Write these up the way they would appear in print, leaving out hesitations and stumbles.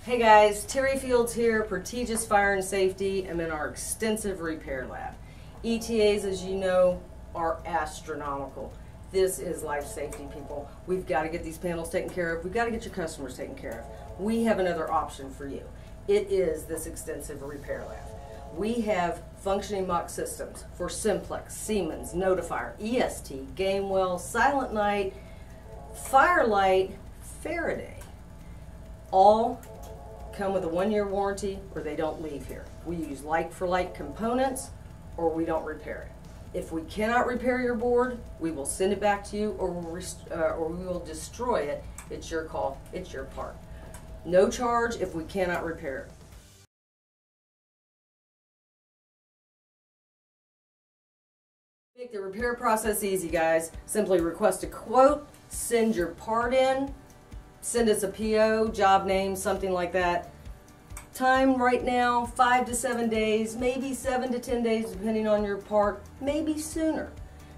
Hey guys, Terry Fields here, Protegis Fire and Safety. I'm in our extensive repair lab. ETAs, as you know, are astronomical. This is life safety, people. We've got to get these panels taken care of. We've got to get your customers taken care of. We have another option for you. It is this extensive repair lab. We have functioning mock systems for Simplex, Siemens, Notifier, EST, Gamewell, Silent Night, Firelight, Faraday. All come with a 1-year warranty or they don't leave here. We use like-for-like components or we don't repair it. If we cannot repair your board, we will send it back to you or we will destroy it. It's your call. It's your part. No charge if we cannot repair it. Make the repair process easy, guys. Simply request a quote, send your part in, send us a PO, job name, something like that. Time right now, 5 to 7 days, maybe 7 to 10 days depending on your part, maybe sooner.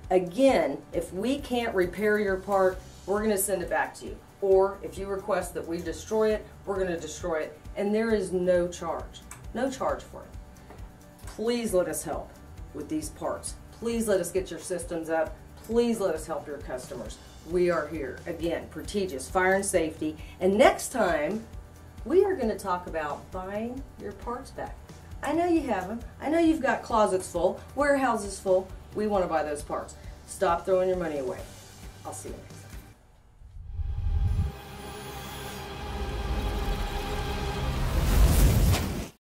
Again, if we can't repair your part, we're going to send it back to you. Or if you request that we destroy it, we're going to destroy it. And there is no charge for it. Please let us help with these parts. Please let us get your systems up. Please let us help your customers. We are here, again, Protegis Fire and Safety. And next time, we are going to talk about buying your parts back. I know you have them. I know you've got closets full, warehouses full. We want to buy those parts. Stop throwing your money away. I'll see you next time.